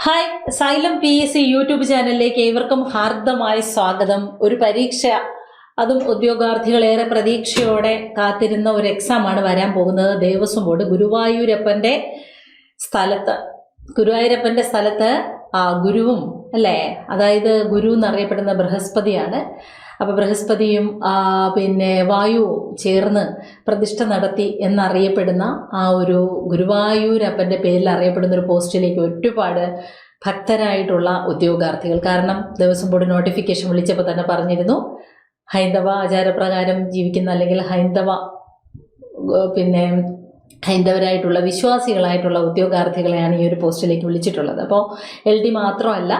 Hi, xylem PSC YouTube ചാനലിലേക്ക് ഏവർക്കും ഹാർദമായ സ്വാഗതം. ഒരു പരീക്ഷ, അതും ഉദ്യോഗാർത്ഥികളേറെ പ്രതീക്ഷയോടെ കാത്തിരുന്ന ഒരു എക്സാമാണ് വരാൻ പോകുന്നത്. ദേവസ്വം ബോർഡ് ഗുരുവായൂരപ്പൻ്റെ സ്ഥലത്ത് ഗുരുവും അല്ലേ, അതായത് ഗുരു എന്നറിയപ്പെടുന്ന ബൃഹസ്പതിയാണ്. അപ്പോൾ ബൃഹസ്പതിയും വായുവും ചേർന്ന് പ്രതിഷ്ഠ നടത്തി എന്നറിയപ്പെടുന്ന ആ ഒരു ഗുരുവായൂരപ്പൻ്റെ പേരിൽ അറിയപ്പെടുന്ന ഒരു പോസ്റ്റിലേക്ക് ഒരുപാട് ഭക്തരായിട്ടുള്ള ഉദ്യോഗാർത്ഥികൾ. കാരണം ദേവസ്വം ബോർഡ് നോട്ടിഫിക്കേഷൻ വിളിച്ചപ്പോൾ തന്നെ പറഞ്ഞിരുന്നു, ഹൈന്ദവ ആചാരപ്രകാരം ജീവിക്കുന്ന അല്ലെങ്കിൽ ഹൈന്ദവരായിട്ടുള്ള വിശ്വാസികളായിട്ടുള്ള ഉദ്യോഗാർത്ഥികളെയാണ് ഈ ഒരു പോസ്റ്റിലേക്ക് വിളിച്ചിട്ടുള്ളത്. അപ്പോൾ LD മാത്രമല്ല,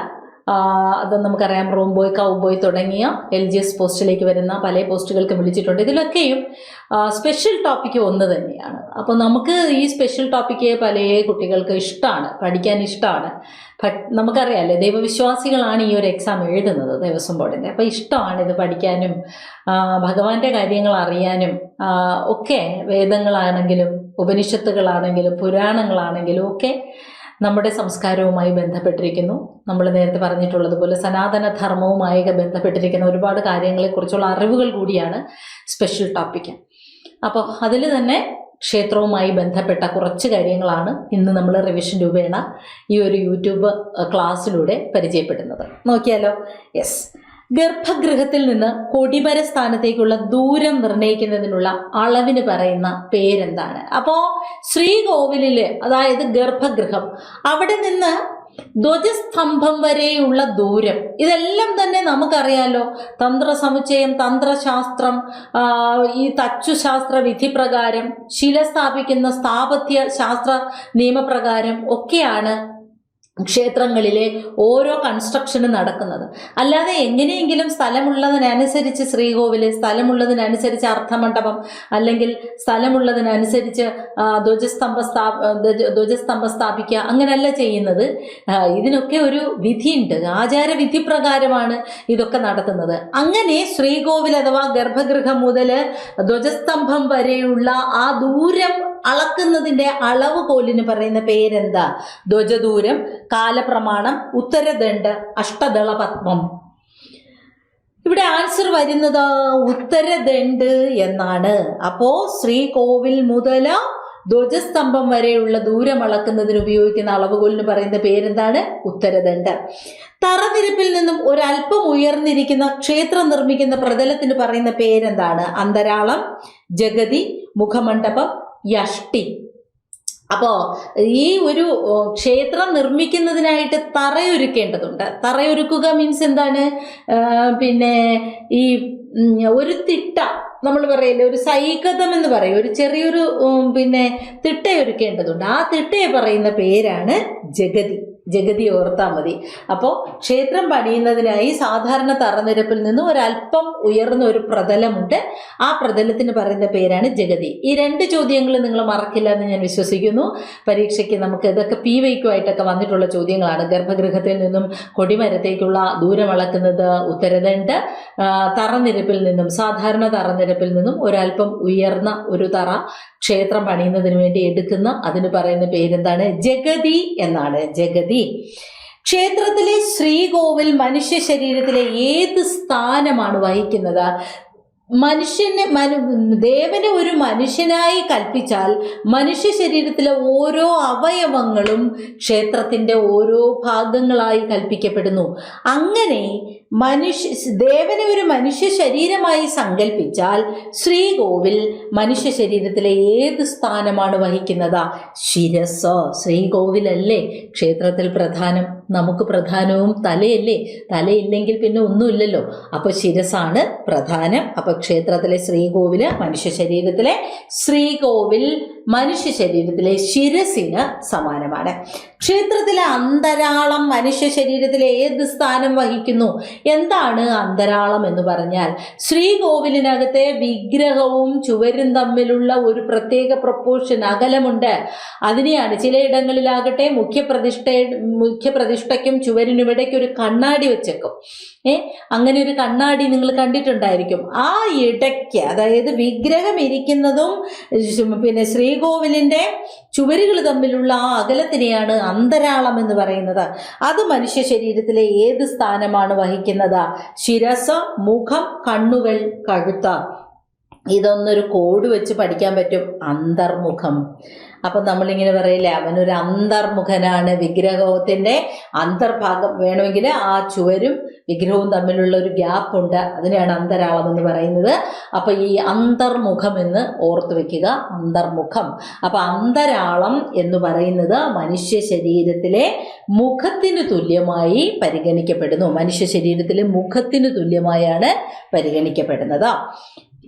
അത് നമുക്കറിയാം, റൂം ബോയ്, കൗ ബോയ് തുടങ്ങിയ LGS പോസ്റ്റിലേക്ക് വരുന്ന പല പോസ്റ്റുകൾക്കും വിളിച്ചിട്ടുണ്ട്. ഇതിലൊക്കെയും സ്പെഷ്യൽ ടോപ്പിക്ക് ഒന്ന് തന്നെയാണ്. അപ്പോൾ നമുക്ക് ഈ സ്പെഷ്യൽ ടോപ്പിക്ക് പല കുട്ടികൾക്ക് ഇഷ്ടമാണ്, പഠിക്കാൻ ഇഷ്ടമാണ്. നമുക്കറിയാമല്ലേ, ദൈവവിശ്വാസികളാണ് ഈ ഒരു എക്സാം എഴുതുന്നത് ദേവസ്വം ബോർഡിൻ്റെ. അപ്പോൾ ഇഷ്ടമാണ് ഇത് പഠിക്കാനും ഭഗവാന്റെ കാര്യങ്ങൾ അറിയാനും ഒക്കെ. വേദങ്ങളാണെങ്കിലും ഉപനിഷത്തുകളാണെങ്കിലും പുരാണങ്ങളാണെങ്കിലും ഒക്കെ നമ്മുടെ സംസ്കാരവുമായി ബന്ധപ്പെട്ടിരിക്കുന്നു. നമ്മൾ നേരത്തെ പറഞ്ഞിട്ടുള്ളതുപോലെ സനാതനധർമ്മവുമായി ബന്ധപ്പെട്ടിരിക്കുന്ന ഒരുപാട് കാര്യങ്ങളെക്കുറിച്ചുള്ള അറിവുകൾ കൂടിയാണ് സ്പെഷ്യൽ ടോപ്പിക്ക്. അപ്പോൾ അതിൽ തന്നെ ക്ഷേത്രവുമായി ബന്ധപ്പെട്ട കുറച്ച് കാര്യങ്ങളാണ് ഇന്ന് നമ്മൾ റിവിഷൻ രൂപേണ ഈ ഒരു യൂട്യൂബ് ക്ലാസ്സിലൂടെ പരിചയപ്പെടുന്നത്. നോക്കിയാലോ? യെസ്. ഗർഭഗൃഹത്തിൽ നിന്ന് കൊടിമര സ്ഥാനത്തേക്കുള്ള ദൂരം നിർണ്ണയിക്കുന്നതിനുള്ള അളവിന് പറയുന്ന പേരെന്താണ്? അപ്പോൾ ശ്രീകോവിലില്, അതായത് ഗർഭഗൃഹം, അവിടെ നിന്ന് ധ്വജസ്തംഭം വരെയുള്ള ദൂരം, ഇതെല്ലാം തന്നെ നമുക്കറിയാലോ. തന്ത്രസമുച്ചയം, തന്ത്രശാസ്ത്രം, ഈ തച്ചുശാസ്ത്ര വിധി പ്രകാരം, ശില സ്ഥാപിക്കുന്ന സ്ഥാപത്യ ശാസ്ത്ര നിയമപ്രകാരം ഒക്കെയാണ് ക്ഷേത്രങ്ങളിലെ ഓരോ കൺസ്ട്രക്ഷനും നടക്കുന്നത്. അല്ലാതെ എങ്ങനെയെങ്കിലും സ്ഥലമുള്ളതിനനുസരിച്ച് ശ്രീകോവില്, സ്ഥലമുള്ളതിനനുസരിച്ച് അർത്ഥമണ്ഡപം, അല്ലെങ്കിൽ സ്ഥലമുള്ളതിനനുസരിച്ച് ധ്വജസ്തംഭം സ്ഥാപിക്കുക, അങ്ങനെയല്ല ചെയ്യുന്നത്. ഇതിനൊക്കെ ഒരു വിധിയുണ്ട്, ആചാരവിധി പ്രകാരമാണ് ഇതൊക്കെ നടത്തുന്നത്. അങ്ങനെ ശ്രീകോവിൽ അഥവാ ഗർഭഗൃഹം മുതൽ ധ്വജസ്തംഭം വരെയുള്ള ആ ദൂരം അളക്കുന്നതിൻ്റെ അളവ് കോലിന് പറയുന്ന പേരെന്താ? ധ്വജദൂരം, കാലപ്രമാണം, ഉത്തരദണ്ഡ്, അഷ്ടദള പത്മം. ഇവിടെ ആൻസർ വരുന്നത് ഉത്തരദണ്ഡ് എന്നാണ്. അപ്പോ ശ്രീകോവിൽ മുതൽ ധ്വജസ്തംഭം വരെയുള്ള ദൂരം അളക്കുന്നതിന് ഉപയോഗിക്കുന്ന അളവുകോലിന് പറയുന്ന പേരെന്താണ്? ഉത്തരദണ്ഡ്. തറനിരപ്പിൽ നിന്നും ഒരല്പം ഉയർന്നിരിക്കുന്ന ക്ഷേത്രം നിർമ്മിക്കുന്ന പ്രതലത്തിന് പറയുന്ന പേരെന്താണ്? അന്തരാളം, ജഗതി, മുഖമണ്ഡപം, യഷ്ടി. അപ്പോൾ ഈ ഒരു ക്ഷേത്രം നിർമ്മിക്കുന്നതിനായിട്ട് തറയൊരുക്കേണ്ടതുണ്ട്. തറയൊരുക്കുക മീൻസ് എന്താണ്? ഈ ഒരു തിട്ട, നമ്മൾ പറയില്ലേ, ഒരു സൈകതം എന്ന് പറയും, ഒരു ചെറിയൊരു തിട്ടയൊരുക്കേണ്ടതുണ്ട്. ആ തിട്ടയെ പറയുന്ന പേരാണ് ജഗതി. ജഗതി ഓർത്താൽ മതി. അപ്പോൾ ക്ഷേത്രം പണിയുന്നതിനായി സാധാരണ തറനിരപ്പിൽ നിന്ന് ഒരല്പം ഉയർന്ന ഒരു പ്രതലമുണ്ട്. ആ പ്രതലത്തിന് പറയുന്ന പേരാണ് ജഗതി. ഈ രണ്ട് ചോദ്യങ്ങൾ നിങ്ങൾ മറക്കില്ല എന്ന് ഞാൻ വിശ്വസിക്കുന്നു. പരീക്ഷയ്ക്ക് നമുക്ക് ഇതൊക്കെ PYQ ആയിട്ടൊക്കെ വന്നിട്ടുള്ള ചോദ്യങ്ങളാണ്. ഗർഭഗൃഹത്തിൽ നിന്നും കൊടിമരത്തേക്കുള്ള ദൂരം അളക്കുന്നത് ഉത്തരദണ്ഡ്. തറനിരപ്പിൽ നിന്നും, സാധാരണ തറനിരപ്പിൽ നിന്നും ഒരല്പം ഉയർന്ന ഒരു തറ ക്ഷേത്രം പണിയുന്നതിന് വേണ്ടി എടുക്കുന്ന അതിന് പറയുന്ന പേരെന്താണ്? ജഗതി എന്നാണ്. ജഗതി. ക്ഷേത്രത്തിലെ ശ്രീകോവിൽ മനുഷ്യ ശരീരത്തിലെ ഏത് സ്ഥാനമാണ് വഹിക്കുന്നത്? ദേവനെ ഒരു മനുഷ്യനായി കൽപ്പിച്ചാൽ മനുഷ്യ ശരീരത്തിലെ ഓരോ അവയവങ്ങളും ക്ഷേത്രത്തിന്റെ ഓരോ ഭാഗങ്ങളായി കൽപ്പിക്കപ്പെടുന്നു. അങ്ങനെ ദേവനെ ഒരു മനുഷ്യ ശരീരമായി സങ്കല്പിച്ചാൽ ശ്രീകോവിൽ മനുഷ്യ ശരീരത്തിലെ ഏത് സ്ഥാനമാണ് വഹിക്കുന്നത്? ശിരസ്. ശ്രീകോവിലല്ലേ ക്ഷേത്രത്തിൽ പ്രധാനം? നമുക്ക് പ്രധാനവും തലയല്ലേ? തലയില്ലെങ്കിൽ പിന്നെ ഒന്നുമില്ലല്ലോ. അപ്പൊ ശിരസാണ് പ്രധാനം. അപ്പൊ ക്ഷേത്രത്തിലെ ശ്രീകോവില് മനുഷ്യ ശരീരത്തിലെ ശിരസിന് സമാനമാണ്. ക്ഷേത്രത്തിലെ അന്തരാളം മനുഷ്യ ശരീരത്തിലെ ഏത് സ്ഥാനം വഹിക്കുന്നു? എന്താണ് അന്തരാളം എന്ന് പറഞ്ഞാൽ? ശ്രീകോവിലിനകത്തെ വിഗ്രഹവും ചുവരും തമ്മിലുള്ള ഒരു പ്രത്യേക പ്രൊപ്പോർഷൻ, അകലമുണ്ട്. അതിനെയാണ് ചിലയിടങ്ങളിലാകട്ടെ മുഖ്യപ്രതിഷ്ഠയ്ക്കും ചുവരിനുമിടയ്ക്ക് ഒരു കണ്ണാടി വെച്ചേക്കും. അങ്ങനെ ഒരു കണ്ണാടി നിങ്ങൾ കണ്ടിട്ടുണ്ടായിരിക്കും. ആ ഇടയ്ക്ക്, അതായത് വിഗ്രഹം ഇരിക്കുന്നതും ശ്രീകോവിലിൻ്റെ ചുവരുകൾ തമ്മിലുള്ള ആ അകലത്തിനെയാണ് അന്തരാളം എന്ന് പറയുന്നത്. അത് മനുഷ്യ ശരീരത്തിലെ ഏത് സ്ഥാനമാണ് വഹിക്കുന്നത്? ശിരസ്, മുഖം, കണ്ണുകൾ, കഴുത്ത്. ഇതൊന്നൊരു കോഡ് വെച്ച് പഠിക്കാൻ പറ്റും. അന്തർമുഖം. അപ്പം നമ്മളിങ്ങനെ പറയില്ലേ, അവനൊരു അന്തർമുഖനാണ്. വിഗ്രഹത്തിൻ്റെ അന്തർഭാഗം വേണമെങ്കിൽ ആ ചുവരും വിഗ്രഹവും തമ്മിലുള്ള ഒരു ഗ്യാപ്പ് ഉണ്ട്, അതിനെയാണ് അന്തരാളം എന്ന് പറയുന്നത്. അപ്പം ഈ അന്തർമുഖം എന്ന് ഓർത്തു വെക്കുക, അന്തർമുഖം. അപ്പം അന്തരാളം എന്ന് പറയുന്നത് മനുഷ്യ ശരീരത്തിലെ മുഖത്തിന് തുല്യമായി പരിഗണിക്കപ്പെടുന്നു. മനുഷ്യ ശരീരത്തിലെ മുഖത്തിന് തുല്യമായാണ് പരിഗണിക്കപ്പെടുന്നത്.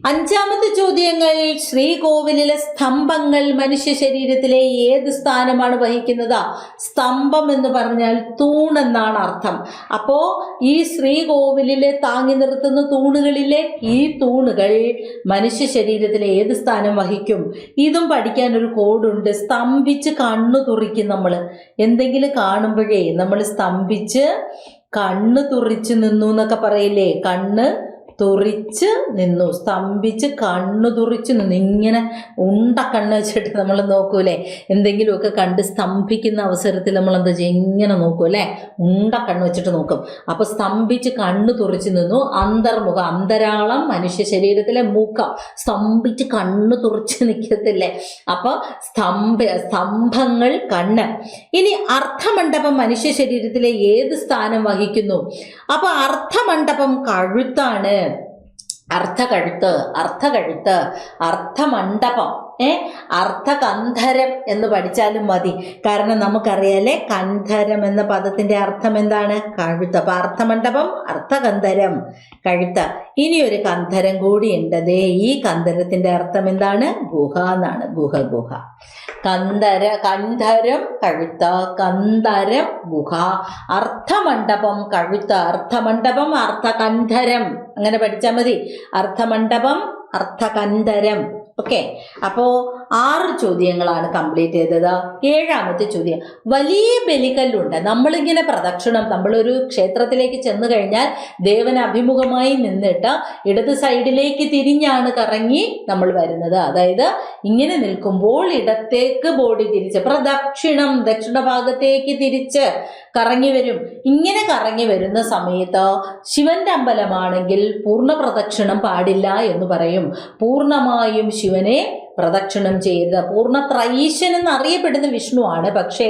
അഞ്ചാമത്തെ ചോദ്യങ്ങൾ: ശ്രീകോവിലിലെ സ്തംഭങ്ങൾ മനുഷ്യ ശരീരത്തിലെ ഏത് സ്ഥാനമാണ് വഹിക്കുന്നത്? സ്തംഭം എന്ന് പറഞ്ഞാൽ തൂണെന്നാണ് അർത്ഥം. അപ്പോ ഈ ശ്രീകോവിലിലെ താങ്ങി നിർത്തുന്ന തൂണുകളിലെ ഈ തൂണുകൾ മനുഷ്യ ശരീരത്തിലെ ഏത് സ്ഥാനം വഹിക്കും? ഇതും പഠിക്കാൻ ഒരു കോഡുണ്ട്. സ്തംഭിച്ച് കണ്ണു തുറിക്കും. നമ്മൾ എന്തെങ്കിലും കാണുമ്പോഴേ നമ്മൾ സ്തംഭിച്ച് കണ്ണ് തുറിച്ച് നിന്നു എന്നൊക്കെ പറയില്ലേ. കണ്ണ് തുറിച്ച് നിന്നു, സ്തംഭിച്ച് കണ്ണു തുറിച്ച് നിന്നു. ഇങ്ങനെ ഉണ്ട കണ്ണ് വെച്ചിട്ട് നമ്മൾ നോക്കൂലേ, എന്തെങ്കിലുമൊക്കെ കണ്ട് സ്തംഭിക്കുന്ന അവസരത്തിൽ നമ്മൾ എന്താ ചെയ്യുക? ഇങ്ങനെ നോക്കും അല്ലേ, ഉണ്ട കണ്ണ് വെച്ചിട്ട് നോക്കും. അപ്പൊ സ്തംഭിച്ച് കണ്ണ് തുറിച്ച് നിന്നു. അന്തർമുഖം, അന്തരാളം മനുഷ്യ ശരീരത്തിലെ മുഖം. സ്തംഭിച്ച് കണ്ണ് തുറിച്ച് നിൽക്കത്തില്ലേ, അപ്പൊ സ്തംഭങ്ങൾ കണ്ണ്. ഇനി അർത്ഥമണ്ഡപം മനുഷ്യ ശരീരത്തിലെ ഏത് സ്ഥാനം വഹിക്കുന്നു? അപ്പൊ അർത്ഥമണ്ഡപം കഴുത്താണ്. അർത്ഥകഴുത്ത്, അർത്ഥകഴുത്ത്, അർത്ഥമണ്ഡപം, അർത്ഥകന്ധരം എന്ന് പഠിച്ചാലും മതി. കാരണം നമുക്കറിയാലേ കന്ധരം എന്ന പദത്തിന്റെ അർത്ഥം എന്താണ്? കഴുത്ത്. അപ്പൊ അർത്ഥമണ്ഡപം, അർത്ഥകന്ധരം, കഴുത്ത്. ഇനി ഒരു കന്ധരം കൂടിയുണ്ട്. ദേ ഈ കന്ധരത്തിന്റെ അർത്ഥം എന്താണ്? ഗുഹ എന്നാണ്. ഗുഹ, ഗുഹ. കന്ധരം കഴുത്ത്, കന്ധരം ഗുഹ. അർത്ഥമണ്ഡപം കഴുത്ത്, അർത്ഥമണ്ഡപം അർത്ഥകന്ധരം, അങ്ങനെ പഠിച്ചാൽ മതി. അർത്ഥമണ്ഡപം, അർത്ഥകന്ധരം. ഓക്കെ, അപ്പോ 6 ചോദ്യങ്ങളാണ് കംപ്ലീറ്റ് ചെയ്തത്. 7ാമത്തെ ചോദ്യം: വലിയ ബലികല്ലുണ്ട്. നമ്മളിങ്ങനെ പ്രദക്ഷിണം, നമ്മളൊരു ക്ഷേത്രത്തിലേക്ക് ചെന്ന് കഴിഞ്ഞാൽ ദേവന് അഭിമുഖമായി നിന്നിട്ട് ഇടത് സൈഡിലേക്ക് തിരിഞ്ഞാണ് കറങ്ങി നമ്മൾ വരുന്നത്. അതായത് ഇങ്ങനെ നിൽക്കുമ്പോൾ ഇടത്തേക്ക് ബോഡി തിരിച്ച് പ്രദക്ഷിണം, ദക്ഷിണ ഭാഗത്തേക്ക് തിരിച്ച് കറങ്ങി വരും. ഇങ്ങനെ കറങ്ങി വരുന്ന സമയത്ത് ശിവന്റെ അമ്പലമാണെങ്കിൽ പൂർണ്ണ പ്രദക്ഷിണം പാടില്ല എന്ന് പറയും. പൂർണ്ണമായും ശിവനെ പ്രദക്ഷിണം ചെയ്യരുത്. പൂർണ്ണ ത്രയീശൻ എന്നറിയപ്പെടുന്ന വിഷ്ണുവാണ്. പക്ഷേ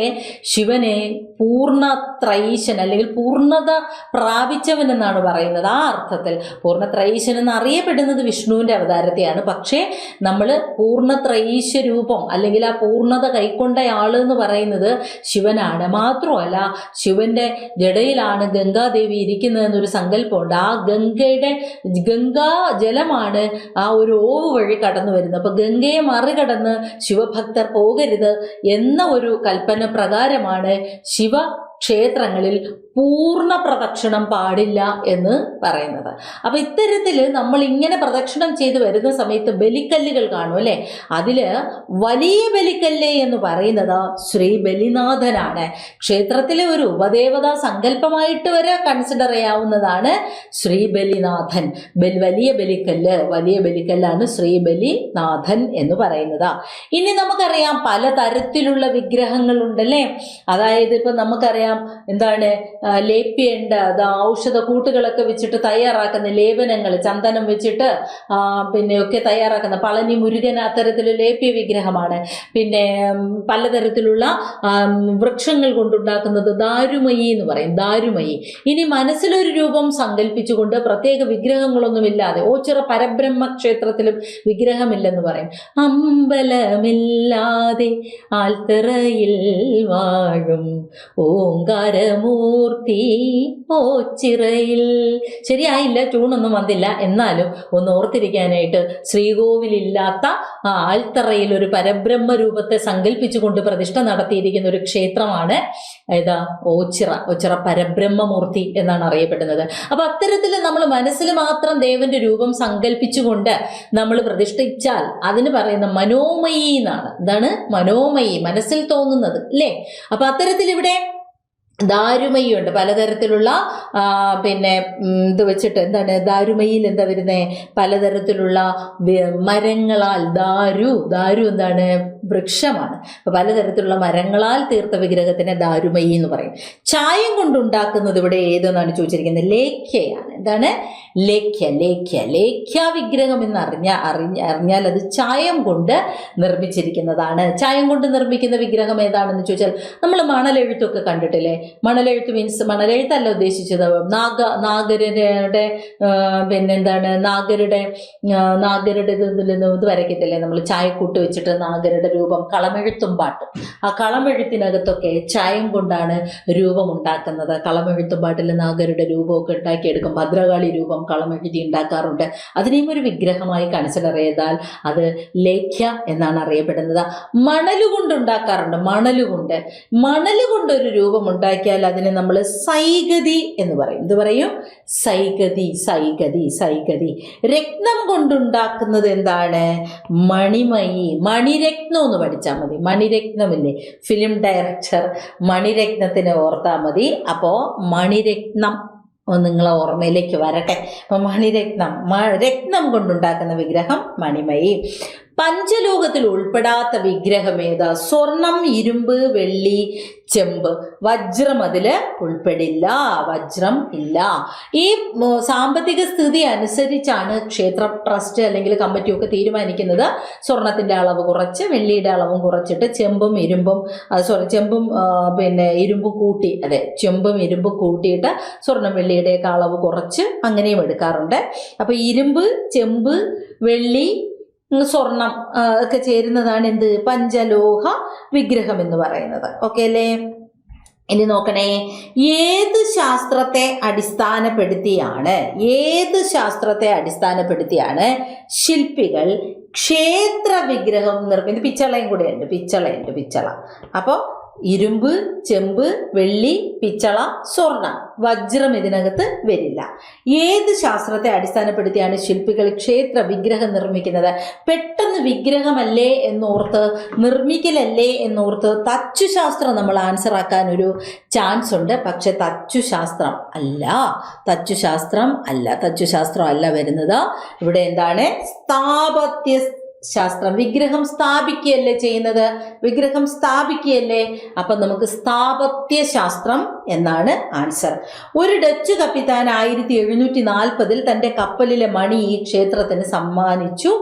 ശിവനെ പൂർണ്ണ ത്രയീശൻ അല്ലെങ്കിൽ പൂർണ്ണത പ്രാപിച്ചവൻ എന്നാണ് പറയുന്നത്. ആ അർത്ഥത്തിൽ പൂർണ്ണ ത്രയീശൻ എന്നറിയപ്പെടുന്നത് വിഷ്ണുവിൻ്റെ അവതാരത്തെയാണ്. പക്ഷേ നമ്മൾ പൂർണ്ണ ത്രയീശ രൂപം അല്ലെങ്കിൽ ആ പൂർണ്ണത കൈക്കൊണ്ടയാൾ എന്ന് പറയുന്നത് ശിവനാണ്. മാത്രമല്ല ശിവന്റെ ജടയിലാണ് ഗംഗാദേവി ഇരിക്കുന്നതെന്നൊരു സങ്കല്പമുണ്ട്. ആ ഗംഗാ ജലമാണ് ആ ഒരു ഓവ് വഴി കടന്നു വരുന്നത്. അപ്പൊ ഗംഗയെ മറികടന്ന് ശിവഭക്തർ പോകരുത് എന്ന ഒരു കൽപ്പന പ്രകാരമാണ് ശിവക്ഷേത്രങ്ങളിൽ പൂർണ്ണ പ്രദക്ഷിണം പാടില്ല എന്ന് പറയുന്നത്. അപ്പൊ ഇത്തരത്തിൽ നമ്മൾ ഇങ്ങനെ പ്രദക്ഷിണം ചെയ്ത് വരുന്ന സമയത്ത് ബലിക്കല്ലുകൾ കാണും അല്ലെ. അതില് വലിയ ബലിക്കല്ല് എന്ന് പറയുന്നത് ശ്രീ ബലിനാഥനാണ്. ക്ഷേത്രത്തിലെ ഒരു ഉപദേവതാ സങ്കല്പമായിട്ട് വരെ കൺസിഡർ ചെയ്യാവുന്നതാണ് ശ്രീ ബലിനാഥൻ. വലിയ ബലിക്കല്ലാണ് ശ്രീ ബലിനാഥൻ എന്ന് പറയുന്നത്. ഇനി നമുക്കറിയാം പലതരത്തിലുള്ള വിഗ്രഹങ്ങളുണ്ടല്ലേ. അതായത് ഇപ്പൊ നമുക്കറിയാം എന്താണ് ലേപ്യുണ്ട്, അത് ഔഷധ കൂട്ടുകളൊക്കെ വെച്ചിട്ട് തയ്യാറാക്കുന്ന ലേപനങ്ങൾ, ചന്ദനം വെച്ചിട്ട് ഒക്കെ തയ്യാറാക്കുന്ന പളനി മുരുകൻ അത്തരത്തിലുള്ള ലേപ്യ വിഗ്രഹമാണ്. പിന്നെ പലതരത്തിലുള്ള വൃക്ഷങ്ങൾ കൊണ്ടുണ്ടാക്കുന്നത് ദാരുമയി എന്ന് പറയും, ദാരുമയി. ഇനി മനസ്സിലൊരു രൂപം സങ്കല്പിച്ചുകൊണ്ട് പ്രത്യേക വിഗ്രഹങ്ങളൊന്നുമില്ലാതെ, ഓച്ചിറ പരബ്രഹ്മ ക്ഷേത്രത്തിലും വിഗ്രഹമില്ലെന്ന് പറയും. അമ്പലമില്ലാതെ ആൽത്തറയിൽ വാഴും ഓങ്കാരമൂർത്തി ഓച്ചിറയിൽ. ശരിയായില്ല, ട്യൂണൊന്നും വന്നില്ല, എന്നാലും ഒന്ന് ഓർത്തിരിക്കാനായിട്ട് ശ്രീകോവിലില്ലാത്ത ആൽത്തറയിൽ ഒരു പരബ്രഹ്മ രൂപത്തെ സങ്കല്പിച്ചുകൊണ്ട് പ്രതിഷ്ഠ നടത്തിയിരിക്കുന്ന ഒരു ക്ഷേത്രമാണ് ഏതാ? ഓച്ചിറ പരബ്രഹ്മമൂർത്തി എന്നാണ് അറിയപ്പെടുന്നത്. അപ്പൊ അത്തരത്തിൽ നമ്മൾ മനസ്സിൽ മാത്രം ദേവന്റെ രൂപം സങ്കല്പിച്ചുകൊണ്ട് നമ്മൾ പ്രതിഷ്ഠിച്ചാൽ അതിന് പറയുന്ന മനോമയി എന്നാണ്. എന്താണ്? മനോമയി, മനസ്സിൽ തോന്നുന്നത് അല്ലേ. അപ്പൊ അത്തരത്തിൽ ഇവിടെ ദാരുമയുണ്ട്. പലതരത്തിലുള്ള ഇത് വെച്ചിട്ട് എന്താണ് ദാരുമയിൽ എന്താ വരുന്നത്? പലതരത്തിലുള്ള മരങ്ങളാൽ ദാരു എന്താണ്? വൃക്ഷമാണ്. അപ്പൊ പലതരത്തിലുള്ള മരങ്ങളാൽ തീർത്ത വിഗ്രഹത്തിനെ ദാരുമയി എന്ന് പറയും. ചായം കൊണ്ടുണ്ടാക്കുന്നത് ഇവിടെ ഏതെന്നാണ് ചോദിച്ചിരിക്കുന്നത്? ലേഖ്യയാണ്. എന്താണ്? ലേഖ്യ. ലേഖ്യ ലേഖ്യ വിഗ്രഹം എന്ന് അറിഞ്ഞാൽ അത് ചായം കൊണ്ട് നിർമ്മിച്ചിരിക്കുന്നതാണ്. ചായം കൊണ്ട് നിർമ്മിക്കുന്ന വിഗ്രഹം ഏതാണെന്ന് ചോദിച്ചാൽ നമ്മൾ മണലെഴുത്തൊക്കെ കണ്ടിട്ടില്ലേ? മണലെഴുത്ത് മീൻസ് മണലെഴുത്തല്ല ഉദ്ദേശിച്ചത്, നാഗരുടെ പിന്നെന്താണ് നാഗരുടെ ഇത് വരയ്ക്കത്തില്ലേ നമ്മൾ, ചായക്കൂട്ട് വെച്ചിട്ട് നാഗരുടെ രൂപം, കളമെഴുത്തും പാട്ടും. ആ കളമെഴുത്തിനകത്തൊക്കെ ചായം കൊണ്ടാണ് രൂപം ഉണ്ടാക്കുന്നത്. കളമെഴുത്തും പാട്ടിൽ നാഗരുടെ രൂപമൊക്കെ ഉണ്ടാക്കിയെടുക്കും. ഭദ്രകാളി രൂപം കളമെഴുതി ഉണ്ടാക്കാറുണ്ട്. അതിനെയും ഒരു വിഗ്രഹമായി കൺസിഡർ ചെയ്താൽ അത് ലേഖ്യ എന്നാണ് അറിയപ്പെടുന്നത്. മണലുകൊണ്ട് ഉണ്ടാക്കാറുണ്ട്. മണലുകൊണ്ടൊരു രൂപം ഉണ്ടാക്കിയാൽ അതിനെ നമ്മൾ സൈഗതി എന്ന് പറയും. എന്ത് പറയും? സൈഗതി. രത്നം കൊണ്ടുണ്ടാക്കുന്നത് എന്താണ്? മണിമയി. മണിരത്നം എന്ന് പഠിച്ചാൽ മതി. മണിരത്നമില്ലേ, ഫിലിം ഡയറക്ടർ മണിരത്നത്തിനെ ഓർത്താൽ മതി. അപ്പോൾ മണിരത്നം നിങ്ങളെ ഓർമ്മയിലേക്ക് വരട്ടെ. അപ്പം രത്നം കൊണ്ടുണ്ടാക്കുന്ന വിഗ്രഹം മണിമയി. പഞ്ചലോകത്തിൽ ഉൾപ്പെടാത്ത വിഗ്രഹം ഏതാ? സ്വർണം, ഇരുമ്പ്, വെള്ളി, ചെമ്പ്. വജ്രം അതിൽ ഉൾപ്പെടില്ല. വജ്രം ഇല്ല. ഈ സാമ്പത്തിക സ്ഥിതി അനുസരിച്ചാണ് ക്ഷേത്ര ട്രസ്റ്റ് അല്ലെങ്കിൽ കമ്മിറ്റിയൊക്കെ തീരുമാനിക്കുന്നത്. സ്വർണത്തിന്റെ അളവ് കുറച്ച് വെള്ളിയുടെ അളവും കുറച്ചിട്ട് ചെമ്പും ഇരുമ്പും ഇരുമ്പ് കൂട്ടിയിട്ട് സ്വർണം വെള്ളിയുടെയൊക്കെ അളവ് കുറച്ച് അങ്ങനെയും എടുക്കാറുണ്ട്. അപ്പൊ ഇരുമ്പ്, ചെമ്പ്, വെള്ളി, സ്വർണം ഒക്കെ ചേരുന്നതാണ് എന്ത്? പഞ്ചലോഹ വിഗ്രഹം എന്ന് പറയുന്നത്. ഓക്കെ അല്ലേ? ഇനി നോക്കണേ, ഏത് ശാസ്ത്രത്തെ അടിസ്ഥാനപ്പെടുത്തിയാണ് ശില്പികൾ ക്ഷേത്ര വിഗ്രഹം നിർമ്മിക്കുന്നത്? പിച്ചളയും കൂടെ ഉണ്ട്. പിച്ചള. അപ്പോൾ ഇരുമ്പ്, ചെമ്പ്, വെള്ളി, പിച്ചള, സ്വർണം, വജ്രം ഇതിനകത്ത് വരില്ല. ഏത് ശാസ്ത്രത്തെ അടിസ്ഥാനപ്പെടുത്തിയാണ് ശില്പികൾ ക്ഷേത്ര വിഗ്രഹം നിർമ്മിക്കുന്നത്? പെട്ടെന്ന് വിഗ്രഹമല്ലേ എന്നോർത്ത്, നിർമ്മിക്കലല്ലേ എന്നോർത്ത് തച്ചുശാസ്ത്രം നമ്മൾ ആൻസർ ആക്കാൻ ഒരു ചാൻസ് ഉണ്ട്. പക്ഷെ തച്ചുശാസ്ത്രം അല്ല വരുന്നത്. ഇവിടെ എന്താണ്? സ്ഥാപത്യ ശാസ്ത്രം. വിഗ്രഹം സ്ഥാപിക്കുകയല്ലേ. അപ്പൊ നമുക്ക് സ്ഥാപത്യ ശാസ്ത്രം എന്നാണ് ആൻസർ. ഒരു ഡച്ച് കപ്പിത്താൻ 1740 തന്റെ കപ്പലിലെ മണി ഈ ക്ഷേത്രത്തിന് സമ്മാനിച്ചു.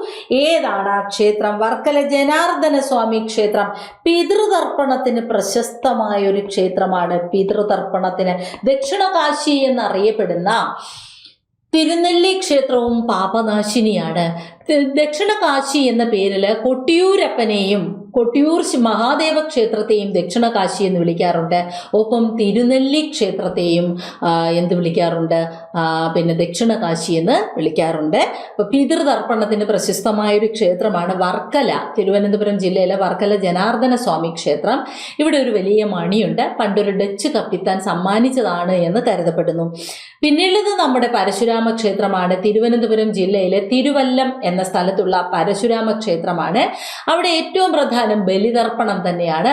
ഏതാണ് ആ ക്ഷേത്രം? വർക്കല ജനാർദ്ദന സ്വാമി ക്ഷേത്രം. പിതൃതർപ്പണത്തിന് പ്രശസ്തമായ ഒരു ക്ഷേത്രമാണ്. പിതൃതർപ്പണത്തിന് ദക്ഷിണകാശി എന്നറിയപ്പെടുന്ന തിരുനെല്ലി ക്ഷേത്രവും പാപനാശിനിയാണ്. ദക്ഷിണകാശി എന്ന പേരിൽ കൊട്ടിയൂർ മഹാദേവ ക്ഷേത്രത്തെയും ദക്ഷിണകാശി എന്ന് വിളിക്കാറുണ്ട്. ഒപ്പം തിരുനെല്ലി ക്ഷേത്രത്തെയും എന്ത് വിളിക്കാറുണ്ട്? പിന്നെ ദക്ഷിണകാശി എന്ന് വിളിക്കാറുണ്ട്. അപ്പോൾ പിതൃതർപ്പണത്തിന് പ്രശസ്തമായൊരു ക്ഷേത്രമാണ് വർക്കല, തിരുവനന്തപുരം ജില്ലയിലെ വർക്കല ജനാർദ്ദന സ്വാമി ക്ഷേത്രം. ഇവിടെ ഒരു വലിയ മണിയുണ്ട്. പണ്ടൊരു ഡച്ച് കപ്പിത്താൻ സമ്മാനിച്ചതാണ് എന്ന് കരുതപ്പെടുന്നു. പിന്നെയുള്ളത് നമ്മുടെ പരശുരാമ ക്ഷേത്രമാണ്. തിരുവനന്തപുരം ജില്ലയിലെ തിരുവല്ലം എന്ന സ്ഥലത്തുള്ള പരശുരാമ ക്ഷേത്രമാണ്. അവിടെ ഏറ്റവും പ്രധാനം ബലിതർപ്പണം തന്നെയാണ്.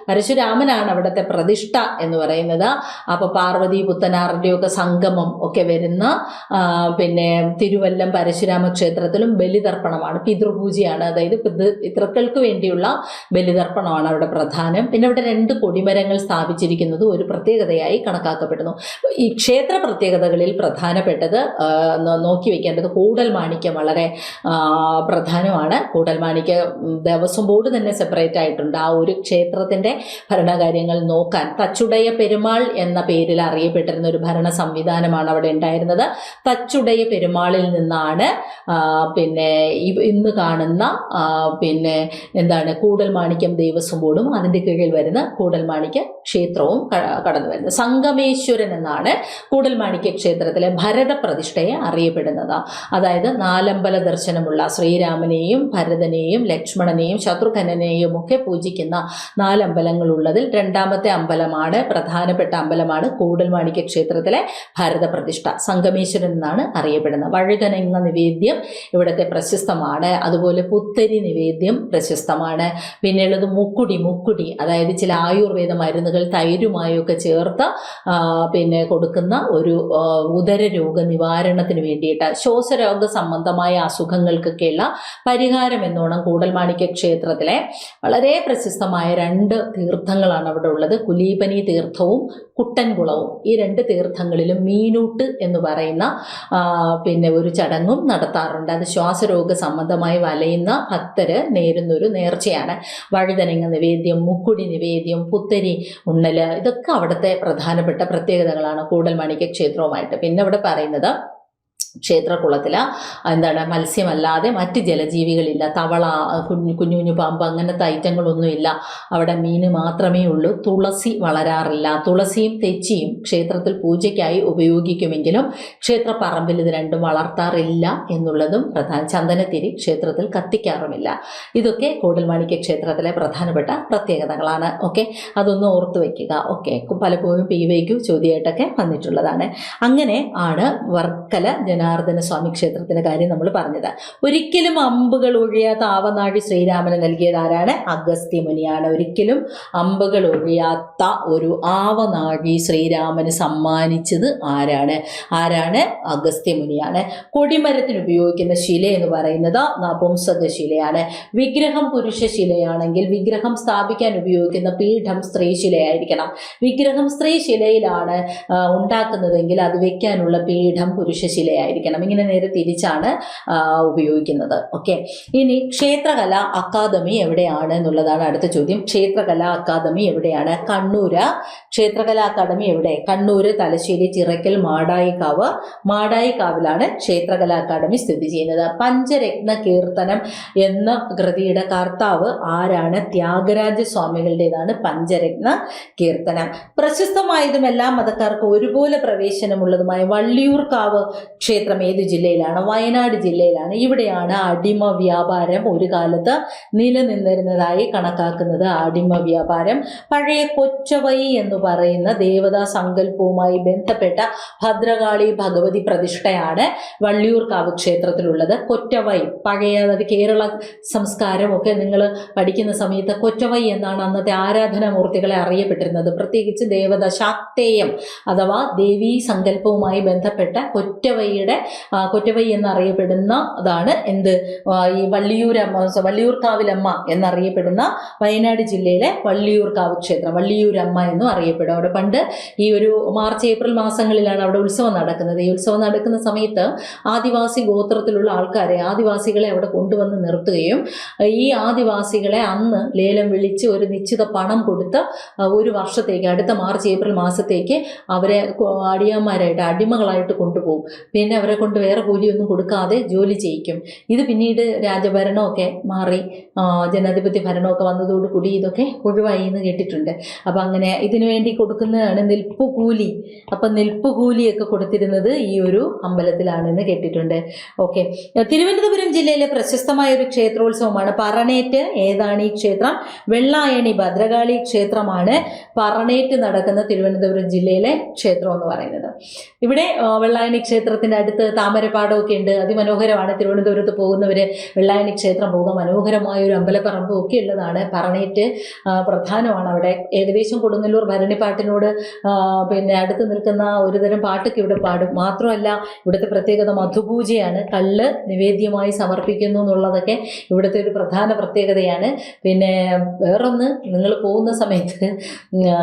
പരശുരാമനാണ് അവിടുത്തെ പ്രതിഷ്ഠ എന്ന് പറയുന്നത്. അപ്പൊ പാർവതി പുത്തനാറിന്റെയൊക്കെ സംഗമം ഒക്കെ വരുന്ന പിന്നെ തിരുവല്ലം പരശുരാമ ക്ഷേത്രത്തിലും ബലിതർപ്പണമാണ്, പിതൃപൂജയാണ്. അതായത് പിതൃക്കൾക്ക് വേണ്ടിയുള്ള ബലിതർപ്പണമാണ് അവിടെ പ്രധാനം. പിന്നെ അവിടെ 2 കൊടിമരങ്ങൾ സ്ഥാപിച്ചിരിക്കുന്നത് ഒരു പ്രത്യേകതയായി കണക്കാക്കപ്പെടുന്നു. ഈ ക്ഷേത്ര പ്രത്യേകതകളിൽ പ്രധാനപ്പെട്ടത് നോക്കി വെക്കേണ്ടത് കൂടൽമാണിക്യം വളരെ പ്രധാനമാണ്. കൂടൽമാണിക്യ ദേവസ്വം ബോർഡ് തന്നെ സെപ്പറേറ്റ് ആയിട്ടുണ്ട് ആ ഒരു ക്ഷേത്രത്തിന്റെ ഭരണകാര്യങ്ങൾ നോക്കാൻ. തച്ചുടയ പെരുമാൾ എന്ന പേരിൽ അറിയപ്പെട്ടിരുന്ന ഒരു ഭരണ സംവിധാനമാണ് അവിടെ ഉണ്ടായിരുന്നത്. തച്ചുടയ പെരുമാളിൽ നിന്നാണ് പിന്നെ ഇന്ന് കാണുന്ന പിന്നെ എന്താണ് കൂടൽമാണിക്യം ദേവസ്വം ബോർഡും അതിന്റെ കീഴിൽ വരുന്ന കൂടൽമാണിക്യ ക്ഷേത്രവും കടന്നു വരുന്നത്. സംഗമേശ്വരൻ എന്നാണ് കൂടൽമാണിക്യ ക്ഷേത്രത്തിലെ ഭരത പ്രതിഷ്ഠയെ അറിയപ്പെടുന്നത്. അതായത് 4 അമ്പല ദർശനമുള്ള ശ്രീരാമനെയും ഭരതനെയും ലക്ഷ്മണനെയും ശത്രുഘ്നെയും ഒക്കെ പൂജിക്കുന്ന 4 അമ്പലങ്ങളുള്ളതിൽ 2ാമത്തെ അമ്പലമാണ്, പ്രധാനപ്പെട്ട അമ്പലമാണ് കൂടൽമാണിക്യ ക്ഷേത്രത്തിലെ ഭരത പ്രതിഷ്ഠ. സംഗമേശ്വരൻ എന്നാണ് അറിയപ്പെടുന്നത്. വഴുതനങ്ങ നിവേദ്യം ഇവിടുത്തെ പ്രശസ്തമാണ്. അതുപോലെ പുത്തരി നിവേദ്യം പ്രശസ്തമാണ്. പിന്നെയുള്ളത് മുക്കുടി, അതായത് ചില ആയുർവേദ മരുന്നുകൾ തൈരുമായൊക്കെ ചേർത്ത് പിന്നെ കൊടുക്കുന്ന ഒരു ഉദരരോഗ നിവാരണത്തിന് വേണ്ടിയിട്ട്, ശ്വാസരോഗ സംബന്ധമായ അസുഖങ്ങൾക്കൊക്കെയുള്ള പരിഹാരം എന്നോണം കൂടൽമാണിക്യ ക്ഷേത്രത്തിലെ വളരെ പ്രശസ്തമായ 2 തീർത്ഥങ്ങളാണ് അവിടെ ഉള്ളത്. കുലീപനി തീർത്ഥവും കുട്ടൻകുളവും. ഈ 2 തീർത്ഥങ്ങളിലും മീനൂട്ട് എന്ന് പറയുന്ന ഒരു ചടങ്ങും നടത്താറുണ്ട്. അത് ശ്വാസരോഗ സംബന്ധമായി വലയുന്ന ഭക്തര് നേരുന്നൊരു നേർച്ചയാണ്. വഴുതനങ്ങ നിവേദ്യം, മുക്കുടി നിവേദ്യം, പുത്തരി ഉണ്ണല്, ഇതൊക്കെ അവിടുത്തെ പ്രധാനപ്പെട്ട പ്രത്യേകതകളാണ് കൂടൽമാണിക്യ ക്ഷേത്രവുമായിട്ട്. പിന്നെ അവിടെ പറയുന്നത് ക്ഷേത്രകുളത്തിൽ മത്സ്യമല്ലാതെ മറ്റ് ജലജീവികളില്ല. തവള, കുഞ്ഞു കുഞ്ഞു പാമ്പ്, അങ്ങനത്തെ ഐറ്റങ്ങളൊന്നുമില്ല. അവിടെ മീന് മാത്രമേ ഉള്ളൂ. തുളസി വളരാറില്ല. തുളസിയും തെച്ചിയും ക്ഷേത്രത്തിൽ പൂജയ്ക്കായി ഉപയോഗിക്കുമെങ്കിലും ക്ഷേത്രപ്പറമ്പിൽ ഇത് രണ്ടും വളർത്താറില്ല എന്നുള്ളതും ചന്ദനത്തിരി ക്ഷേത്രത്തിൽ കത്തിക്കാറുമില്ല. ഇതൊക്കെ കൂടൽമാണിക്യ ക്ഷേത്രത്തിലെ പ്രധാനപ്പെട്ട പ്രത്യേകതകളാണ്. ഓക്കെ, അതൊന്ന് ഓർത്തു വയ്ക്കുക. ഓക്കെ, പലപ്പോഴും PYQ ചോദ്യമായിട്ടൊക്കെ വന്നിട്ടുള്ളതാണ്. അങ്ങനെ ആണ് വർക്കല ജനാർദ്ദന സ്വാമി ക്ഷേത്രത്തിന്റെ കാര്യം നമ്മൾ പറഞ്ഞത്. ഒരിക്കലും അമ്പുകൾ ഒഴിയാത്ത ആവനാഴി ശ്രീരാമന് നൽകിയത് ആരാണ്? അഗസ്ത്യ മുനിയാണ്. ഒരിക്കലും അമ്പുകൾ ഒഴിയാത്ത ഒരു ആവനാഴി ശ്രീരാമന് സമ്മാനിച്ചത് ആരാണ്? അഗസ്ത്യ മുനിയാണ്. കൊടിമരത്തിന് ഉപയോഗിക്കുന്ന ശില എന്ന് പറയുന്നത് നപുംസക ശിലയാണ്. വിഗ്രഹം പുരുഷ ശിലയാണെങ്കിൽ വിഗ്രഹം സ്ഥാപിക്കാൻ ഉപയോഗിക്കുന്ന പീഠം സ്ത്രീ ശിലയായിരിക്കണം. വിഗ്രഹം സ്ത്രീ ശിലയിലാണ് ഉണ്ടാക്കുന്നതെങ്കിൽ അത് വെക്കാനുള്ള പീഠം പുരുഷ ശിലയായിരിക്കണം. ഇങ്ങനെ നേരെ തിരിച്ചാണ് ഉപയോഗിക്കുന്നത്. ഓക്കെ, ഇനി ക്ഷേത്രകലാ അക്കാദമി എവിടെയാണ് എന്നുള്ളതാണ് അടുത്ത ചോദ്യം. ക്ഷേത്രകലാ അക്കാദമി എവിടെയാണ്? കണ്ണൂര്. ക്ഷേത്രകലാ അക്കാദമി എവിടെ? കണ്ണൂര്, തലശ്ശേരി, ചിറക്കൽ, മാടായിക്കാവിലാണ് ക്ഷേത്രകലാ അക്കാദമി സ്ഥിതി ചെയ്യുന്നത്. പഞ്ചരത്ന കീർത്തനം എന്ന കൃതിയുടെ കർത്താവ് ആരാണ്? ത്യാഗരാജ സ്വാമികളുടേതാണ് പഞ്ചരത്ന കീർത്തനം. പ്രശസ്തമായതും എല്ലാ മതക്കാർക്കും ഒരുപോലെ പ്രവേശനമുള്ളതുമായ വള്ളിയൂർക്കാവ് ക്ഷേത്രം ഏത് ജില്ലയിലാണ്? വയനാട് ജില്ലയിലാണ്. ഇവിടെയാണ് അടിമ വ്യാപാരം ഒരു കാലത്ത് നിലനിന്നിരുന്നതായി കണക്കാക്കുന്നത്. അടിമ വ്യാപാരം പഴയ കൊച്ചവൈ എന്ന് പറയുന്ന ദേവതാ സങ്കല്പവുമായി ബന്ധപ്പെട്ട ഭദ്രകാളി ഭഗവതി പ്രതിഷ്ഠയാണ് വള്ളിയൂർക്കാവ് ക്ഷേത്രത്തിലുള്ളത്. കൊറ്റവൈ പഴയ കേരള സംസ്കാരം ഒക്കെ നിങ്ങൾ പഠിക്കുന്ന സമയത്ത് കൊറ്റവൈ എന്നാണ് അന്നത്തെ ആരാധനാമൂർത്തികളെ അറിയപ്പെട്ടിരുന്നത്. പ്രത്യേകിച്ച് ദേവത ശാക്തേയം അഥവാ ദേവീ സങ്കല്പവുമായി ബന്ധപ്പെട്ട കൊറ്റവൈ എന്നറിയപ്പെടുന്ന അതാണ് ഈ വള്ളിയൂർക്കാവിലമ്മ എന്നറിയപ്പെടുന്ന വയനാട് ജില്ലയിലെ വള്ളിയൂർക്കാവ് ക്ഷേത്രം. വള്ളിയൂരമ്മ എന്നും അറിയപ്പെടും. അവിടെ പണ്ട് ഈ ഒരു മാർച്ച് ഏപ്രിൽ മാസങ്ങളിലാണ് അവിടെ ഉത്സവം നടക്കുന്നത്. ഈ ഉത്സവം നടക്കുന്ന സമയത്ത് ആദിവാസി ഗോത്രത്തിലുള്ള ആദിവാസികളെ അവിടെ കൊണ്ടുവന്ന് നിർത്തുകയും ഈ ആദിവാസികളെ അന്ന് ലേലം വിളിച്ച് ഒരു നിശ്ചിത പണം കൊടുത്ത് ഒരു വർഷത്തേക്ക്, അടുത്ത മാർച്ച് ഏപ്രിൽ മാസത്തേക്ക് അവരെ അടിമകളായിട്ട് കൊണ്ടുപോകും. പിന്നെ അവരെ കൊണ്ട് വേറെ കൂലിയൊന്നും കൊടുക്കാതെ ജോലി ചെയ്യിക്കും. ഇത് പിന്നീട് രാജഭരണമൊക്കെ മാറി ജനാധിപത്യ ഭരണമൊക്കെ വന്നതോടുകൂടി ഇതൊക്കെ ഒഴിവായി എന്ന് കേട്ടിട്ടുണ്ട്. അപ്പം അങ്ങനെ ഇതിനു വേണ്ടി കൊടുക്കുന്നതാണ് നിൽപ്പുകൂലി. അപ്പം നിൽപ്പുകൂലിയൊക്കെ കൊടുത്തിരുന്നത് ഈ ഒരു അമ്പലത്തിലാണെന്ന് കേട്ടിട്ടുണ്ട്. ഓക്കെ, തിരുവനന്തപുരം ജില്ലയിലെ പ്രശസ്തമായ ഒരു ക്ഷേത്രോത്സവമാണ് പറണേറ്റ്. ഏതാണ് ഈ ക്ഷേത്രം? വെള്ളായണി ഭദ്രകാളി ക്ഷേത്രമാണ് പറണേറ്റ് നടക്കുന്ന തിരുവനന്തപുരം ജില്ലയിലെ ക്ഷേത്രം എന്ന് പറയുന്നത്. ഇവിടെ വെള്ളായണി ക്ഷേത്രത്തിൻ്റെ അടുത്ത് താമരപ്പാടമൊക്കെ ഉണ്ട്. അതിമനോഹരമാണ്. തിരുവനന്തപുരത്ത് പോകുന്നവർ വെള്ളായണി ക്ഷേത്രം പോകുക. മനോഹരമായ ഒരു അമ്പലപ്പറമ്പും ഒക്കെ ഉള്ളതാണ്. പറണേറ്റ് പ്രധാനമാണ് അവിടെ. ഏകദേശം കൊടുങ്ങല്ലൂർ ഭരണിപ്പാട്ടിനോട് അടുത്ത് നിൽക്കുന്ന ഒരുതരം പാട്ടൊക്കെ ഇവിടെ പാടും. മാത്രമല്ല ഇവിടുത്തെ പ്രത്യേകത മധുപൂജയാണ്. കള്ള് നിവേദ്യമായി സമർപ്പിക്കുന്നു എന്നുള്ളതൊക്കെ ഇവിടുത്തെ ഒരു പ്രധാന പ്രത്യേകതയാണ്. പിന്നെ വേറൊന്ന്, നിങ്ങൾ പോകുന്ന സമയത്ത്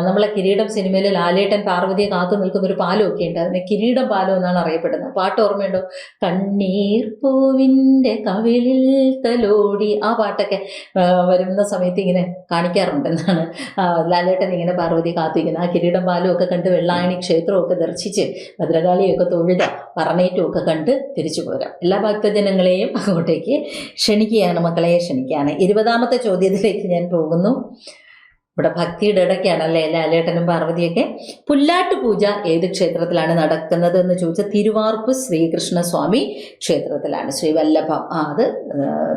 നമ്മളെ കിരീടം സിനിമയിൽ ലാലേട്ടൻ പാർവതിയെ കാത്തു നിൽക്കുന്ന ഒരു പാലമൊക്കെ ഉണ്ട്. അതിനെ കിരീടം പാലം എന്നാണ് അറിയപ്പെടുന്നത്. പാട്ട് ഓർമ്മയുണ്ടോ? കണ്ണീർ പൂവിൻ്റെ കവിളിൽ തലോടി, ആ പാട്ടൊക്കെ വരുന്ന സമയത്ത് ഇങ്ങനെ കാണിക്കാറുണ്ടെന്നാണ്. ലാലേട്ടൻ ഇങ്ങനെ പാർവതി കാത്തിരിക്കുന്നത്. ആ കിരീടം പാലും ഒക്കെ കണ്ട് വെള്ളായണി ക്ഷേത്രമൊക്കെ ദർശിച്ച് ഭദ്രകാളിയൊക്കെ തൊഴുത് പറണേറ്റുമൊക്കെ കണ്ട് തിരിച്ചു പോരാം. എല്ലാ ഭക്തജനങ്ങളെയും അങ്ങോട്ടേക്ക് ക്ഷണിക്കുകയാണ്, മക്കളെ ക്ഷണിക്കുകയാണ്. 20ാമത്തെ ചോദ്യത്തിലേക്ക് ഞാൻ പോകുന്നു. ഇവിടെ ഭക്തിയുടെ ഇടയ്ക്കാണല്ലേ ലാലേട്ടനും പാർവതിയൊക്കെ. പുല്ലാട്ട് പൂജ ഏത് ക്ഷേത്രത്തിലാണ് നടക്കുന്നത് എന്ന് ചോദിച്ചാൽ തിരുവാർപ്പ് ശ്രീകൃഷ്ണസ്വാമി ക്ഷേത്രത്തിലാണ്. ശ്രീവല്ലഭം, അത്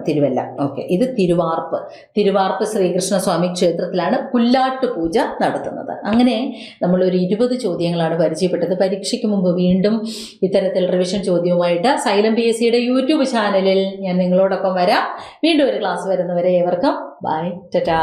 തിരുവല്ല. ഓക്കെ, ഇത് തിരുവാർപ്പ് ശ്രീകൃഷ്ണസ്വാമി ക്ഷേത്രത്തിലാണ് പുല്ലാട്ട് പൂജ നടത്തുന്നത്. അങ്ങനെ നമ്മളൊരു 20 ചോദ്യങ്ങളാണ് പരിചയപ്പെട്ടത്. പരീക്ഷയ്ക്ക് മുമ്പ് വീണ്ടും ഇത്തരത്തിൽ റിവിഷൻ ചോദ്യവുമായിട്ട് സൈലം PSCയുടെ യൂട്യൂബ് ചാനലിൽ ഞാൻ നിങ്ങളോടൊപ്പം വരാം. വീണ്ടും ഒരു ക്ലാസ് വരുന്നവരെ ഏവർക്കും ബൈ, ടാറ്റാ.